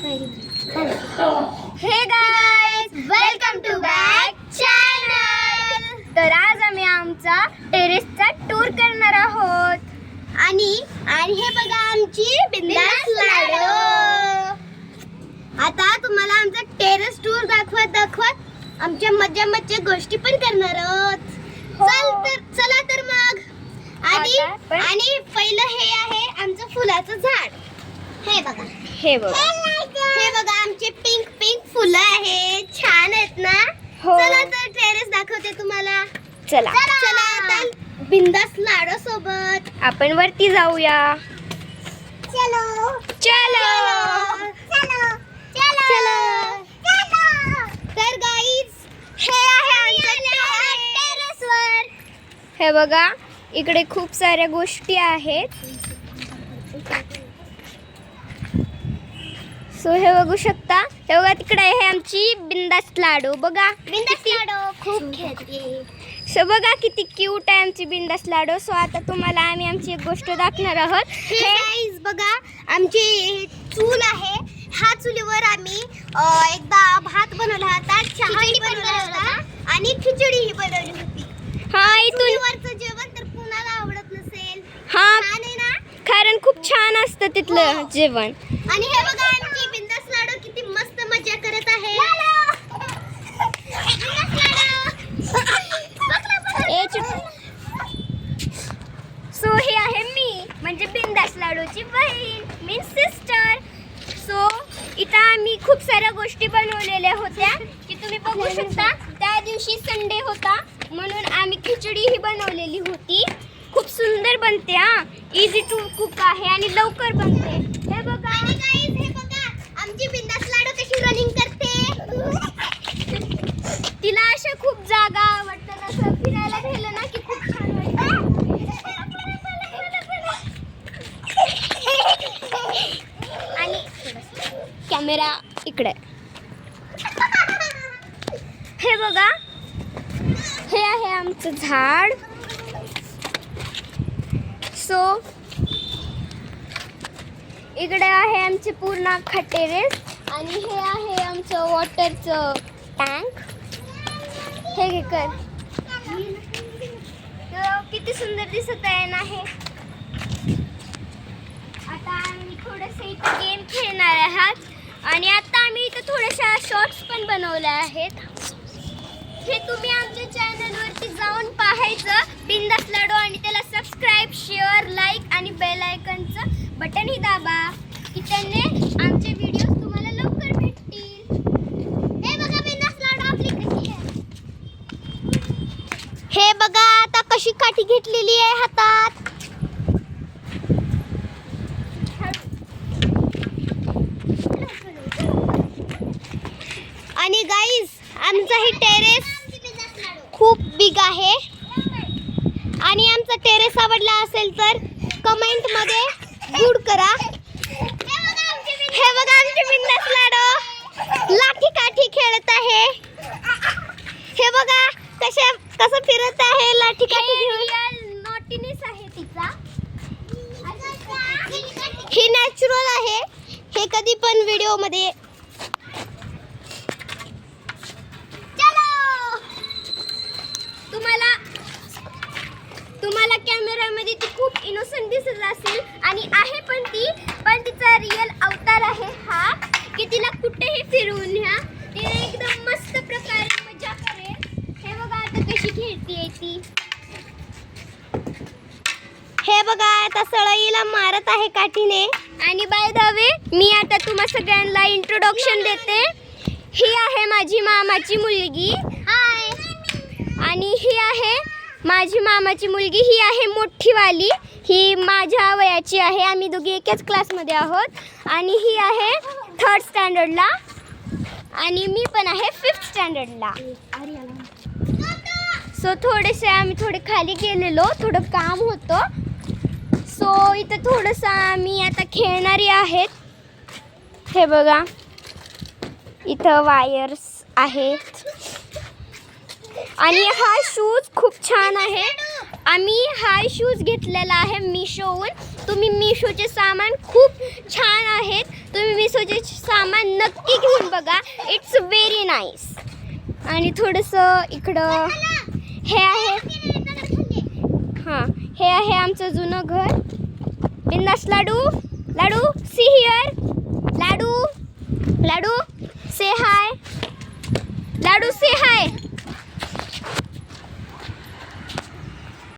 हे guys, welcome to back channel. तर आज आम्ही आमचा टेरेसचा टूर करणार आहोत आणि हे बघा आमची बिंदास लाडू. आता तुम्हाला आमचा टेरेस टूर दाखवत आमच्या मज्जा गोष्टी पण करणार आहोत. चला तर मग. आणि पहिलं हे आहे आमचं फुलाचं झाड. हे बघा आमचे पिंक फुलं आहे. छान आहेत ना. हो. चला तर टेरेस दाखवते तुम्हाला. चला आता बिंदास लाडू सोबत आपण वरती जाऊया. चलो. तर गाईज हे आहे टेरेसवर. हे बघा, इकडे खूप साऱ्या गोष्टी आहेत. सो हे बघू शकता. हे बघा, तिकडे आहे आमची बिंदास लाडू. बघा बिंदास लाडू खूप खेळते. सो बघा किती क्यूट आहे आमची बिंदास लाडू. सो आता तुम्हाला आम्ही आमची एक गोष्ट दाखवणार आहोत. हे गाईज बघा, आमची चूल आहे. ह्या चुलीवर आम्ही एकदा भात बनवला होता, चहाही बनवला होता आणि खिचडीही बनवली होती. इथून चुलीवरचं जेवण तर कुणाला आवडत नसेल. छान आहे ना. कारण खूप छान असतं तिथलं जेवण. आणि हे बघा आमची बिंदास लाडू किती मस्त मजा करत आहे. सो हे आहे मी, म्हणजे बिंदास लाडूची बहीण, मीन्स सिस्टर. सो इथं आम्ही खूप साऱ्या गोष्टी बनवलेल्या होत्या की तुम्ही बघू शकता. त्या दिवशी संडे होता म्हणून आम्ही खिचडीही बनवलेली होती. खूप सुंदर बनते. इझी टू कुक आहे आणि लवकर बनते. हे बघा. आणि गाईज हे बघा आमची बिंदास लाडू कशी रनिंग करते. तिला अशा खूप जागा आवडतात. असं फिरायला गेलं ना की खूप छान वाटतं. आणि कॅमेरा इकडे. हे बघा, हे आहे आमचं झाड. सो इकडे आहे आमचे पूर्ण टेरेस आणि हे आहे आमचं वॉटरचं टँक. हे घे कर. किती सुंदर दिसत आहे ना हे. आता आम्ही थोडंसं इथं गेम खेळणार आहात आणि आता आम्ही इथं थोड्याशा शॉर्ट्स पण बनवल्या आहेत. हे तुम्ही आमच्या चॅनलवरती जाऊन पाहायचं, बिंदास लाडू, आणि त्याला सबस्क्राईब, शेअर, लाईक आणि बेल आयकॉनचं बटनही दाबा की त्याने आमचे व्हिडिओ तुम्हाला लवकर भेटतील. हे बघा बिंदास लाडू आपली कशी आहे. हे बघा आता कशी काठी घेतलेली आहे हातात. आणि गाईज आमचा ही टेरेस खूप बिग आहे. आणि आमचा टेरेस आवडला असेल तर कमेंट मध्ये गुड करा. हे बघा आमचे बिंदास लाडू लाठी काठी खेळत आहे. हे बघा कसं फिरत आहे लाठी काठी घेऊन. नॉटीनेस आहे तिचा. ही नॅचरल आहे. हे कधी पण व्हिडिओ मध्ये. तुम्हाला कॅमेरामध्ये ती खूप इनोसंट दिसत असेल आणि आहे पण तिचा रिअल अवतार आहे हा, की तिला कुठेही फिरवून न्या. ती एकदम मस्त प्रकारे मजा करेल. हे बघा आता कशी खेळतीये ती. हे बघा आता सळईला मारत आहे काठीने. आणि बाय द वे मी आता तुम्हा सगळ्यांना इंट्रोडक्शन देते. ही आहे माझी मामाची मुलगी. हाय. आणि ही आहे माझी मामाची मुलगी. ही आहे मोठीवाली. ही माझ्या वयाची आहे. आम्ही दोघी एकाच क्लासमध्ये आहोत. आणि ही आहे 3rd स्टँडर्डला आणि मी पण आहे 5th स्टँडर्डला. सो थोडेसे आम्ही थोडे खाली गेलेलो, थोडं काम होतं. सो इथं थोडंसं आम्ही आता खेळणारी आहेत. हे बघा इथं वायर्स आहेत. आणि हा शूज खूप छान आहे. आम्ही हा शूज घेतलेला आहे मिशोहून. तुम्ही मिशोचे सामान खूप छान आहेत. तुम्ही मिशो लाडूचे सामान नक्की घेऊन बघा. It's very nice. आणि थोडंसं इकडं हे आहे, हां हे आहे आमचं जुनं घर. बिंदास लाडू, लाडू see here, laddu, laddu say high.